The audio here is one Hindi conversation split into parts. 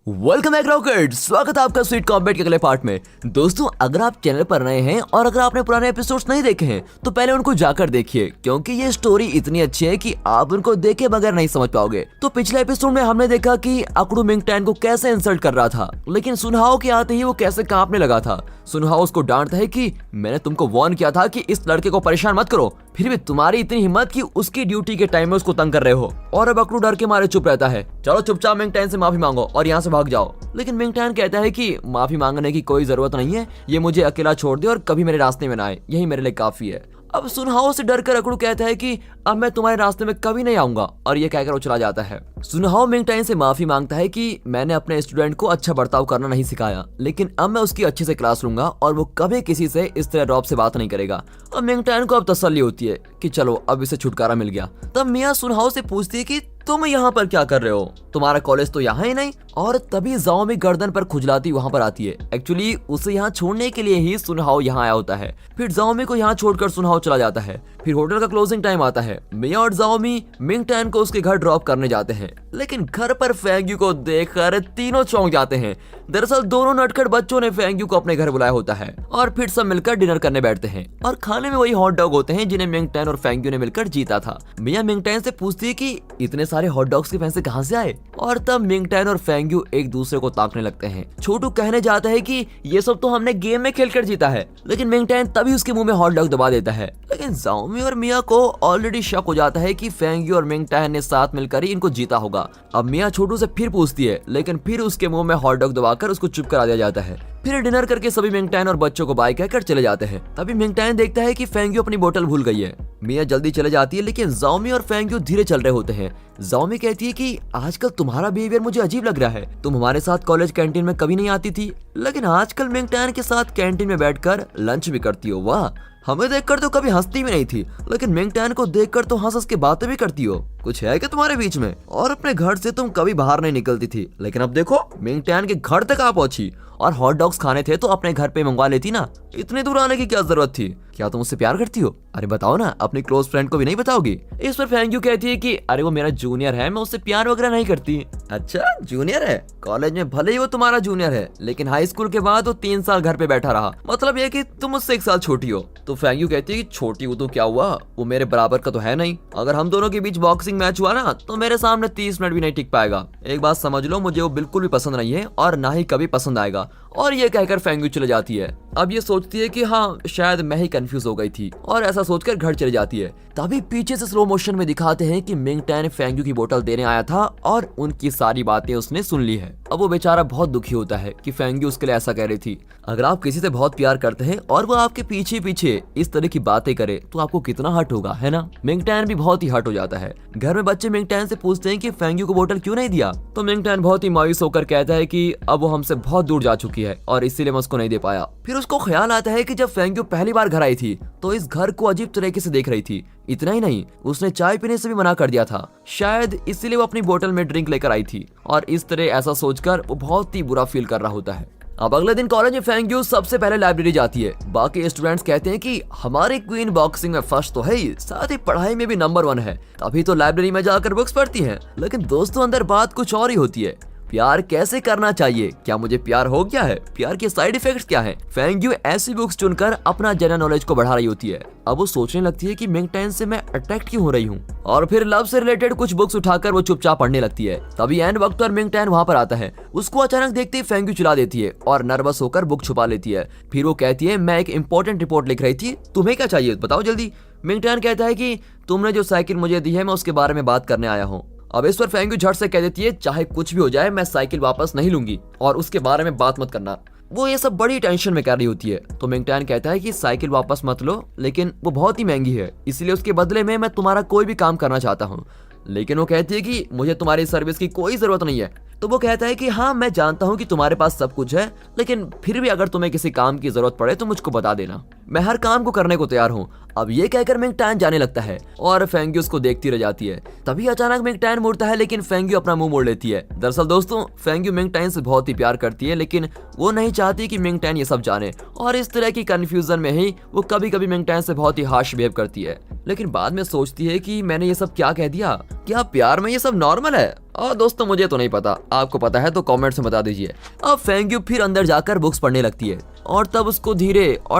Welcome back rocket. स्वागत है आपका स्वीट कॉम्बैट के अगले पार्ट में। दोस्तों, अगर आप चैनल पर नए हैं और अगर आपने पुराने एपिसोड्स नहीं देखे हैं तो पहले उनको जाकर देखिए, क्योंकि ये स्टोरी इतनी अच्छी है कि आप उनको देखे बगैर नहीं समझ पाओगे। तो पिछले एपिसोड में हमने देखा कि अकड़ू मिंगटैन को कैसे इंसल्ट कर रहा था, लेकिन सुनहाओ के आते ही वो कैसे कांपने लगा था। सुनहाओ उसको डांटता है कि मैंने तुमको वार्न किया था कि इस लड़के को परेशान मत करो, फिर भी तुम्हारी इतनी हिम्मत कि उसकी ड्यूटी के टाइम में उसको तंग कर रहे हो। और अब अकड़ू डर के मारे चुप रहता है। चलो चुपचाप मिंगटैन से माफी मांगो और यहाँ से भाग जाओ। लेकिन मिंगटैन कहता है कि माफी मांगने की कोई जरूरत नहीं है, ये मुझे अकेला छोड़ दे और कभी मेरे रास्ते में ना आए, यही मेरे लिए काफी है। अब सुनहाओ से डरकर अकड़ू कहता है कि अब मैं तुम्हारे रास्ते में कभी नहीं आऊंगा, और ये कहकर वो चला जाता है। सुनहाओ मिंगटैन से माफी मांगता है कि मैंने अपने स्टूडेंट को अच्छा बर्ताव करना नहीं सिखाया, लेकिन अब मैं उसकी अच्छे से क्लास लूंगा और वो कभी किसी से इस तरह रॉब से बात नहीं करेगा। अब मिंगटैन को अब तसल्ली होती है कि चलो अब इसे छुटकारा मिल गया। तब मिया सुनहाओ से पूछती है कि तुम यहाँ पर क्या कर रहे हो, तुम्हारा कॉलेज तो यहाँ ही नहीं। और तभी जाओमी गर्दन पर खुजलाती वहाँ पर आती है। एक्चुअली उसे यहाँ छोड़ने के लिए ही सुनहाओ यहाँ आया होता है। फिर जाओमी को यहाँ छोड़कर सुनहाओ चला जाता है। फिर होटल का क्लोजिंग टाइम आता है। मिया और जाओमी मिंगटैन को उसके घर ड्रॉप करने जाते हैं, लेकिन घर पर फेंग्यू को देखकर तीनों चौंक जाते हैं। दरअसल दोनों नटखट बच्चों ने फेंग्यू को अपने घर बुलाया होता है और फिर सब मिलकर डिनर करने बैठते हैं। और खाने में वही हॉट डॉग होते हैं जिन्हें मिंगटैन और फेंग्यू ने मिलकर जीता था। मिया मिंगटैन से पूछती है कि इतने सारे हॉट डॉग्स के पैसे कहाँ से आए, और तब मिंगटैन और फेंग्यू एक दूसरे को ताकने लगते हैं। छोटू कहने जाता है कि ये सब तो हमने गेम में खेलकर जीता है, लेकिन मिंगटैन तभी उसके मुंह में हॉट डॉग दबा देता है। लेकिन जाओमी और मिया को ऑलरेडी शक हो जाता है कि फेंग्यू और मिंगटैन ने साथ मिलकर ही इनको जीता होगा। अब मिया छोटू से फिर पूछती है, लेकिन फिर उसके मुंह में हॉट डॉग दबाकर उसको चुप करा दिया जाता है। फिर डिनर करके सभी मिंगटैन और बच्चों को बाय कहकर चले जाते हैं। तभी मिंगटैन देखता है कि फेंग्यू अपनी बोतल भूल गई है। मिया जल्दी चले जाती है, लेकिन जाओमी और फेंग्यू धीरे चल रहे होते हैं। जाओमी कहती है कि आजकल तुम्हारा बिहेवियर मुझे अजीब लग रहा है, तुम हमारे साथ कॉलेज कैंटीन में कभी नहीं आती थी, लेकिन आजकल मिंगटैन के साथ कैंटीन में बैठकर लंच भी करती हो। वाह, हमें देखकर तो कभी हंसती भी नहीं थी, लेकिन मिंगटैन को देखकर तो हंस हंस के बातें भी करती हो। कुछ है क्या तुम्हारे बीच में? और अपने घर से तुम कभी बाहर नहीं निकलती थी, लेकिन अब देखो मिंगटैन के घर तक आ पहुंची। और हॉट डॉग्स खाने थे तो अपने घर पे मंगवा लेती ना, इतने दूर आने की क्या जरूरत थी? क्या तुम उससे प्यार करती हो? अरे बताओ ना, अपनी क्लोज फ्रेंड को भी नहीं बताओगी? इस पर फेंग्यू कहती है कि अरे वो मेरा जूनियर है, मैं उससे प्यार वगैरह नहीं करती। अच्छा, जूनियर है? कॉलेज में भले ही वो तुम्हारा जूनियर है, लेकिन हाई स्कूल के बाद वो 3 साल घर पे बैठा रहा, मतलब ये कि तुम उससे 1 साल छोटी हो। तो फेंग्यू कहती है कि छोटी हो तो क्या हुआ, वो मेरे बराबर का तो है नहीं। अगर हम दोनों के बीच बॉक्सिंग मैच हुआ ना तो मेरे सामने 30 मिनट भी नहीं टिक पाएगा। एक बात समझ लो, मुझे वो बिल्कुल भी पसंद नहीं है और ना ही कभी पसंद आएगा। और ये कहकर फेंग्यू चले जाती है। अब ये सोचती है कि हाँ, शायद मैं ही कंफ्यूज हो गई थी, और ऐसा सोचकर घर चली जाती है। तभी पीछे से स्लो मोशन में दिखाते हैं कि मिंगटैन फेंग्यू की बोतल देने आया था और उनकी सारी बातें उसने सुन ली है। अब वो बेचारा बहुत दुखी होता है कि फेंग्यू उसके लिए ऐसा कह रही थी। अगर आप किसी से बहुत प्यार करते हैं और वो आपके पीछे पीछे इस तरह की बातें करे तो आपको कितना हर्ट होगा, है ना? मिंगटैन भी बहुत ही हर्ट हो जाता है। घर में बच्चे मिंगटैन से पूछते हैं कि फेंग्यू को बोतल क्यों नहीं दिया, तो मिंगटैन बहुत ही मायूस होकर कहता है कि अब वो हमसे बहुत दूर जा चुकी है और इसीलिए मैं उसको नहीं दे पाया। फिर उसको ख्याल आता है कि जब फेंग्यू पहली बार घर आई थी तो इस घर को अजीब तरीके से देख रही थी। इतना ही नहीं, उसने चाय पीने से भी मना कर दिया था, शायद इसीलिए वो अपनी बोतल में ड्रिंक लेकर आई थी। और इस तरह ऐसा सोचकर वो बहुत ही बुरा फील कर रहा होता है। अब अगले दिन कॉलेज में फेंग्यू सबसे पहले लाइब्रेरी जाती है। बाकी स्टूडेंट्स कहते हैं कि हमारी क्वीन बॉक्सिंग में फर्स्ट तो है ही, साथ ही पढ़ाई में भी नंबर 1 है, तभी तो लाइब्रेरी में जाकर बुक्स पढ़ती हैं। लेकिन दोस्तों, अंदर बात कुछ और ही होती है। प्यार कैसे करना चाहिए, क्या मुझे प्यार हो गया है, प्यार के साइड इफेक्ट्स क्या हैं? फेंग्यू ऐसी बुक्स चुनकर अपना जनरल नॉलेज को बढ़ा रही होती है। अब वो सोचने लगती है कि मिंगटैन से मैं अट्रैक्ट क्यों हो रही हूँ, और फिर लव से रिलेटेड कुछ बुक्स उठाकर वो चुपचाप पढ़ने लगती है। तभी एंड वक्त पर मिंगटैन वहाँ पर आता है। उसको अचानक देखते ही फेंग्यू चिल्ला देती है और नर्वस होकर बुक छुपा लेती है। फिर वो कहती है, मैं एक इंपॉर्टेंट रिपोर्ट लिख रही थी, तुम्हें क्या चाहिए बताओ जल्दी। मिंगटैन कहता है कि तुमने जो साइकिल मुझे दी है मैं उसके बारे में बात करने आया हूँ। अब इस पर फेंग्यू झट से कह देती है, चाहे कुछ भी हो जाए मैं साइकिल वापस नहीं लूंगी और उसके बारे में बात मत करना। वो ये सब बड़ी टेंशन में कर रही होती है। तो मिंगटैन कहता है कि साइकिल वापस मत लो, लेकिन वो बहुत ही महंगी है, इसलिए उसके बदले में मैं तुम्हारा कोई भी काम करना चाहता हूँ। लेकिन वो कहती है कि मुझे तुम्हारी सर्विस की कोई जरूरत नहीं है। तो वो कहता है कि हाँ, मैं जानता हूँ कि तुम्हारे पास सब कुछ है, लेकिन फिर भी अगर तुम्हें किसी काम की जरूरत पड़े तो मुझको बता देना, मैं हर काम को करने को तैयार हूँ। अब ये कहकर मिंगटैन जाने लगता है और फेंग्यू उसको देखती रह जाती है। तभी अचानक मिंगटैन मुड़ता है, लेकिन फेंग्यू अपना मुंह मोड़ लेती है। दरअसल दोस्तों, फेंग्यू मिंगटैन से बहुत ही प्यार करती है, लेकिन वो नहीं चाहती कि मिंगटैन ये सब जाने, और इस तरह की कंफ्यूजन में ही वो कभी कभी मिंगटैन से बहुत ही हार्श बिहेव करती है। लेकिन बाद में सोचती है कि मैंने ये सब क्या कह दिया, क्या प्यार में ये सब नॉर्मल है? और दोस्तों मुझे तो नहीं पता, आपको पता है तो कमेंट्स में बता दीजिए। अब फेंग्यू फिर अंदर जाकर बुक्स पढ़ने लगती है और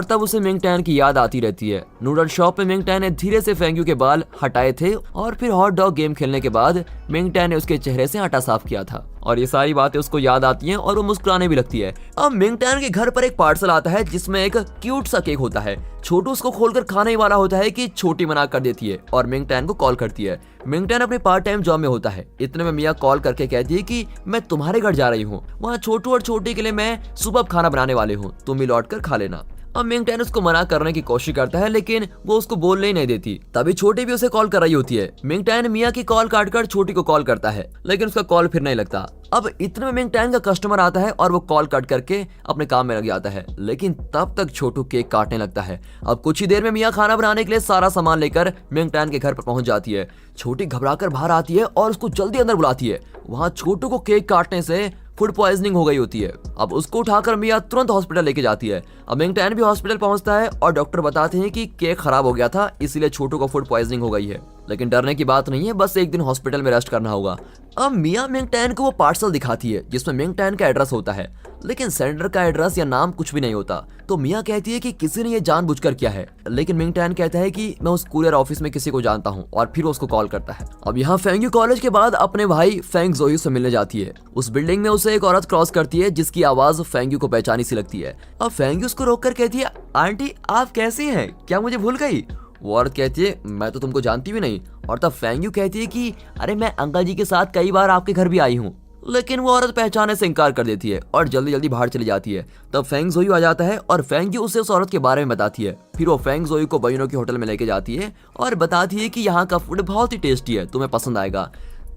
तब उसे मिंग टैन की याद आती रहती है। नूडल शॉप में मिंग टैन ने धीरे से फेंग्यू के बाल हटाए थे और फिर हॉट डॉग गेम खेलने के बाद मिंग टैन ने उसके चेहरे से आटा साफ किया था और ये सारी बातें उसको याद आती हैं और वो मुस्कुराने भी लगती है। अब मिंग टैन के घर पर एक पार्सल आता है जिसमें एक क्यूट सा केक होता है। छोटू उसको खोलकर खाने ही वाला होता है कि छोटी मना कर देती है और मिंग टैन को कॉल करती है। मिंग टैन अपने पार्ट टाइम जॉब में होता है। इतने में मिया कॉल करके कहती है कि मैं तुम्हारे घर जा रही हूँ, वहाँ छोटू और छोटी के लिए मैं सुबह खाना बनाने वाले हूँ, तुम भी लौट कर खा लेना। अब मिंग टैन उसको मना करने की कोशिश करता है लेकिन वो उसको बोलने ही नहीं देती। तभी छोटी भी उसे कॉल कर रही होती है। मिंग टैन मिया की कॉल काटकर छोटी को कॉल करता है लेकिन उसका कॉल फिर नहीं लगता। अब इतने में मिंग टैन का कस्टमर आता है और वो कॉल कट करके अपने काम में लग जाता है लेकिन तब तक छोटू केक काटने लगता है। अब कुछ ही देर में मिया खाना बनाने के लिए सारा सामान लेकर मिंग टैन के घर पर पहुंच जाती है। छोटी घबराकर बाहर आती है और उसको जल्दी अंदर बुलाती है। वहाँ छोटू को केक काटने से फूड पॉइजनिंग हो गई होती है। अब उसको उठाकर मिया तुरंत हॉस्पिटल लेके जाती है। अब मिंग टैन भी हॉस्पिटल पहुंचता है और डॉक्टर बताते हैं कि केक खराब हो गया था, इसीलिए छोटू को फूड पॉइजनिंग हो गई है। लेकिन डरने की बात नहीं है, बस एक दिन हॉस्पिटल में रेस्ट करना होगा। अब मिया मिंग टैन को वो पार्सल दिखाती है जिसमें मिंग टैन का एड्रेस होता है लेकिन सेंडर का एड्रेस या नाम कुछ भी नहीं होता। तो मिया कहती है कि किसी ने ये जानबूझकर किया है, लेकिन मिंग टैन कहता है कि मैं उस कुरियर ऑफिस में किसी को जानता हूँ और फिर उसको कॉल करता है। अब यहाँ फेंग्यू कॉलेज के बाद अपने भाई फेंग जोयू से मिलने जाती है। उस बिल्डिंग में उसे एक औरत क्रॉस करती है जिसकी आवाज फेंग्यू को पहचानी सी लगती है। अब फेंग्यू उसको रोककर कहती है, आंटी आप कैसी हैं, क्या मुझे भूल गई? वो औरत कहती है, मैं तो तुमको जानती भी नहीं। और तब फेंग्यू कहती है कि अरे मैं अंकल जी के साथ कई बार आपके घर भी आई हूँ। लेकिन वो औरत पहचाने से इनकार कर देती है और जल्दी जल्दी बाहर चली जाती है। तब फेंग जोयू आ जाता है और फेंग्यू उसे उस औरत के बारे में बताती है। फिर वो फेंग जोयू को बयूनो की होटल में लेके जाती है और बताती है कि यहाँ का फूड बहुत ही टेस्टी है, तुम्हें पसंद आएगा।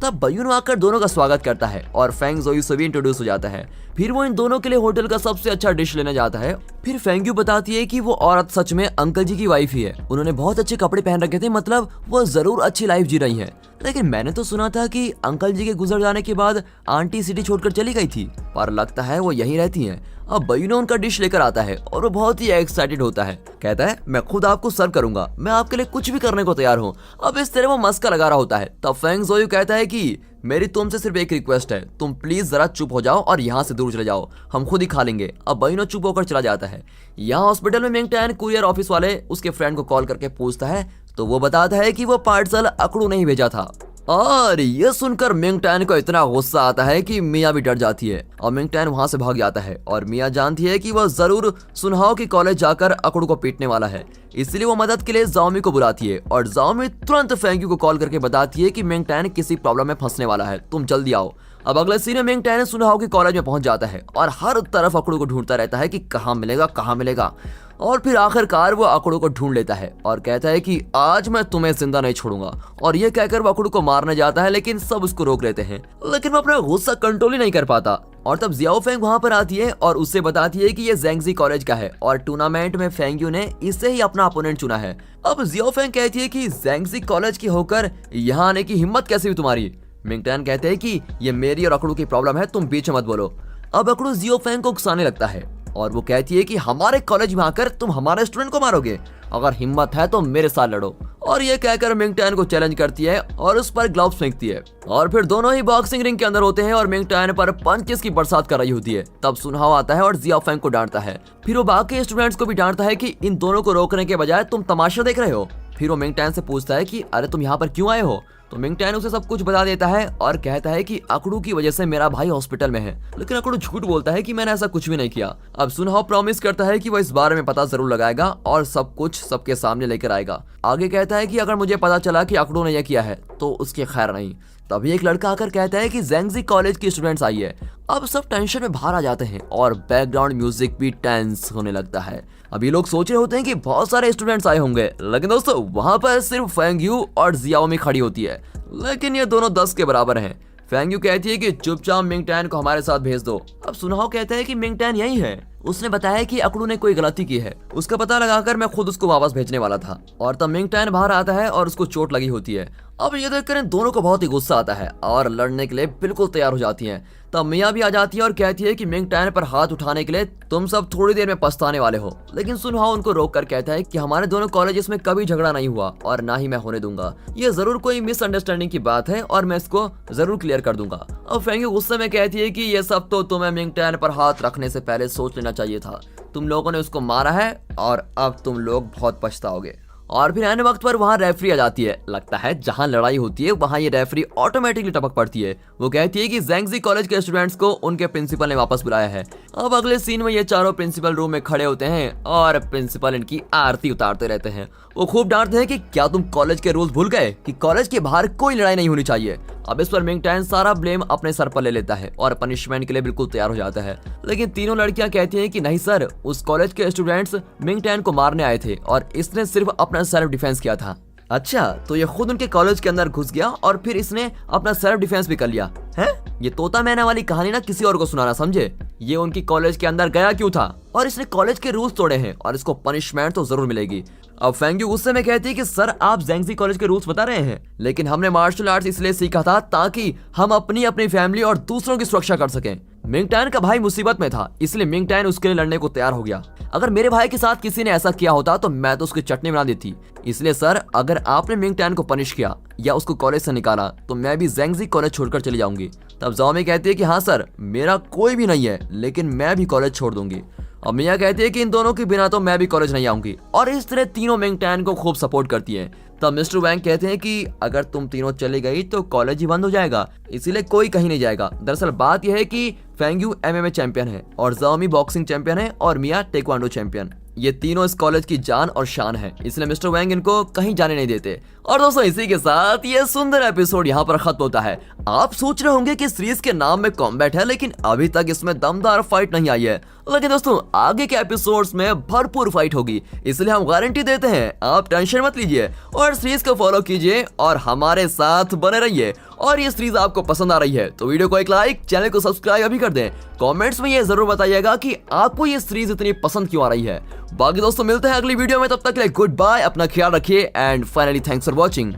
तब बयूनो आकर दोनों का स्वागत करता है और फेंग जोयू से भी इंट्रोड्यूस हो जाता है। फिर वो इन दोनों के लिए होटल का सबसे अच्छा डिश लेने जाता है। फिर फेंग्यू बताती है कि वो औरत सच में अंकल जी की वाइफ ही है। उन्होंने बहुत अच्छे कपड़े पहन रखे थे, मतलब वो जरूर अच्छी लाइफ जी रही हैं। लेकिन मैंने तो सुना था कि अंकल जी के गुजर जाने के बाद आंटी सिटी छोड़कर चली गई थी, पर लगता है वो यहीं रहती हैं। अब बयूनो उनका डिश लेकर आता है और वो बहुत ही एक्साइटेड होता है। कहता है मैं खुद आपको सर्व करूंगा, मैं आपके लिए कुछ भी करने को तैयार हूँ। अब इस तरह वो मस्का लगा रहा होता है। तब फेंग जोयू कहता है कि मेरी तुमसे सिर्फ एक रिक्वेस्ट है, तुम प्लीज जरा चुप हो जाओ और यहाँ से दूर चले जाओ, हम खुद ही खा लेंगे। अब बयूनो चुप होकर चला जाता है। यहाँ हॉस्पिटल में मिंग टैन कुरियर ऑफिस वाले उसके फ्रेंड को कॉल करके पूछता है तो वो बताता है कि वो पार्सल अकड़ू नहीं भेजा था। और ये सुनकर मिंग टैन को इतना गुस्सा आता है कि मिया भी डर जाती है और मिंग टैन वहां से भाग जाता है। और मिया जानती है कि वह जरूर सुनहाओ की कॉलेज जाकर अकड़ू को पीटने वाला है, इसलिए वो मदद के लिए जाओमी को बुलाती है। और जाओमी तुरंत फेंग्यू को कॉल करके बताती है कि मिंग टैन किसी प्रॉब्लम में फंसने वाला है, तुम जल्दी आओ। अब अगले सीन में मिंग टैन सुनहाओ की कॉलेज में पहुंच जाता है और हर तरफ अकड़ू को ढूंढता रहता है कि कहाँ मिलेगा। और फिर आखिरकार वो अकड़ू को ढूंढ लेता है और कहता है कि आज मैं तुम्हें जिंदा नहीं छोड़ूंगा। और ये कहकर वो अकड़ू को मारने जाता है लेकिन सब उसको रोक लेते हैं, लेकिन वो अपना गुस्सा कंट्रोल ही नहीं कर पाता। और तब जियाओ फेंग वहां पर आती है और उससे बताती है कि ये ज़ेंगजी कॉलेज का है और टूर्नामेंट में फेंग्यू ने इसे ही अपना अपोनेंट चुना है। अब जियाओ फेंग कहती है कि ज़ेंगजी कॉलेज की होकर यहाँ आने की हिम्मत कैसे हुई तुम्हारी? मिंग टैन कहते हैं कि ये मेरी और अकड़ू की प्रॉब्लम है, तुम बीच में मत बोलो। अब अकड़ू जियाओ फेंग को उकसाने लगता है और वो कहती है कि हमारे कॉलेज में आकर तुम हमारे स्टूडेंट को मारोगे, अगर हिम्मत है तो मेरे साथ लड़ो। और ये कहकर मिंग टैन को चैलेंज करती है और उस पर ग्लव्स फेंकती है और फिर दोनों ही बॉक्सिंग रिंग के अंदर होते हैं और मिंग टैन पर पंचेस की बरसात कर रही होती है। तब सुनहाओ आता है और जियाओ फेंग को डांटता है। फिर वो बाकी स्टूडेंट्स को भी डांटता है कि इन दोनों को रोकने के बजाय तुम तमाशा देख रहे हो। फिर वो मिंग टैन से पूछता है कि अरे तुम यहाँ पर क्यों आए हो? तो मिंग टैन उसे सब कुछ बता देता है और कहता है कि अकड़ू की वजह से मेरा भाई हॉस्पिटल में है। लेकिन अकड़ू झूठ बोलता है कि मैंने ऐसा कुछ भी नहीं किया। अब सुनहाओ प्रॉमिस करता है कि वो इस बारे में पता जरूर लगाएगा और सब कुछ सबके सामने लेकर आएगा। आगे कहता है कि अगर मुझे पता चला कि अकड़ू ने यह किया है तो उसकी खैर नहीं। तभी एक लड़का आकर कहता है कि ज़ेंगजी कॉलेज की स्टूडेंट्स आई है। अब सब टेंशन में बाहर आ जाते हैं और बैकग्राउंड म्यूजिक भी टेंस होने लगता है। अभी लोग सोच रहे होते हैं कि बहुत सारे स्टूडेंट्स आए होंगे, लेकिन दोस्तों वहां पर सिर्फ फेंग्यू और जियाओमी खड़ी होती है, लेकिन ये दोनों 10 के बराबर हैं। फेंग्यू कहती है कि चुपचाप मिंग टैन को हमारे साथ भेज दो। अब सुनहाओ कहता है कि मिंग टैन यही है, उसने बताया कि अकड़ू ने कोई गलती की है, उसका पता लगाकर मैं खुद उसको वापस भेजने वाला था। और तब मिंग टैन बाहर आता है और उसको चोट लगी होती है। अब ये देखकर इन दोनों को बहुत ही गुस्सा आता है और लड़ने के लिए बिल्कुल तैयार हो जाती हैं। तब मिया भी आ जाती है और कहती है कि मिंग टैन पर हाथ उठाने के लिए तुम सब थोड़ी देर में पछताने वाले हो। लेकिन सुनहाओ उनको रोक कर कहता है कि हमारे दोनों कॉलेजेस में कभी झगड़ा नहीं हुआ और ना ही मैं होने दूंगा। ये जरूर कोई मिसअंडरस्टैंडिंग की बात है और मैं इसको जरूर क्लियर कर दूंगा। अब फेंग्यू गुस्से में कहती है कि ये सब तो तुम्हें मिंग टैन पर हाथ रखने से पहले सोच लेना चाहिए था। तुम लोगों ने उसको मारा है और अब तुम लोग बहुत पछताओगे। और फिर आने वक्त पर वहाँ रेफरी आ जाती है। लगता है जहाँ लड़ाई होती है वहाँ ये रेफरी ऑटोमेटिकली टपक पड़ती है। वो कहती है कि ज़ैंगजी कॉलेज के स्टूडेंट्स को उनके प्रिंसिपल ने वापस बुलाया है। अब अगले सीन में ये चारों प्रिंसिपल रूम में खड़े होते हैं और प्रिंसिपल इनकी आरती उतारते रहते हैं। वो खूब डांटते हैं कि क्या तुम कॉलेज के रूल्स भूल गए कि कॉलेज के बाहर कोई लड़ाई नहीं होनी चाहिए। अब इस पर मिंग टैन सारा ब्लेम अपने सर पर ले लेता है और पनिशमेंट के लिए बिल्कुल तैयार हो जाता है। लेकिन तीनों लड़कियां कहती हैं कि नहीं सर, उस कॉलेज के स्टूडेंट्स मिंग टैन को मारने आए थे और इसने सिर्फ अपना सेल्फ डिफेंस किया था। अच्छा, तो ये खुद उनके कॉलेज के अंदर घुस गया और फिर इसने अपना सेल्फ डिफेंस भी कर लिया है। ये तोता मैना वाली कहानी ना किसी और को सुनाना, समझे। ये उनकी कॉलेज के अंदर गया क्यों था और इसने कॉलेज के रूल्स तोड़े हैं और इसको पनिशमेंट तो जरूर मिलेगी। अब फेंग्यू गुस्से में कहती है कि सर आप ज़ैंगजी कॉलेज के रूल्स बता रहे हैं, लेकिन हमने मार्शल आर्ट्स इसलिए सीखा था ताकि हम अपनी फैमिली और दूसरों की सुरक्षा कर सकें। मिंग टैन का भाई मुसीबत में था, इसलिए मिंग टैन उसके लिए लड़ने को तैयार हो गया। अगर मेरे भाई के साथ किसी ने ऐसा किया होता तो मैं तो उसकी चटनी बना देती। इसलिए सर, अगर आपने मिंग टैन को पनिश किया या उसको कॉलेज से निकाला तो मैं भी ज़ैंगजी कॉलेज छोड़कर चली जाऊंगी। तब ज़ाओमी कहती है कि हाँ सर, मेरा कोई भी नहीं है, लेकिन मैं भी कॉलेज छोड़ दूंगी। अब मिया कहती है कि इन दोनों के बिना तो मैं भी कॉलेज नहीं आऊंगी और इस तरह तीनों मिंग टैन को खूब सपोर्ट करती है। तब मिस्टर वैंग कहते हैं कि अगर तुम तीनों चली गई तो कॉलेज ही बंद हो जाएगा, इसीलिए कोई कहीं नहीं जाएगा। दरअसल बात यह है कि फेंग्यू MMA चैंपियन है और ज़ाओमी बॉक्सिंग चैंपियन है और मिया टेक्वांडो चैंपियन। ये तीनों इस कॉलेज की जान और शान है, इसलिए मिस्टर वैंग इनको कहीं जाने नहीं देते। और दोस्तों इसी के साथ ये सुंदर एपिसोड यहाँ पर खत्म होता है। आप सोच रहे होंगे कि सीरीज के नाम में कॉम्बैट है, लेकिन अभी तक इसमें दमदार फाइट नहीं आई है। लेकिन दोस्तों आगे के एपिसोड्स में भरपूर फाइट होगी, इसलिए हम गारंटी देते हैं, आप टेंशन मत लीजिए और सीरीज को फॉलो कीजिए और हमारे साथ बने रहिए। और ये सीरीज आपको पसंद आ रही है तो वीडियो को एक लाइक, चैनल को सब्सक्राइब अभी कर दें। कमेंट्स में ये जरूर बताइएगा कि आपको ये सीरीज इतनी पसंद क्यों आ रही है। बाकी दोस्तों मिलते हैं अगली वीडियो में, तब तक के लिए गुड बाय, अपना ख्याल रखिए and finally thanks for watching.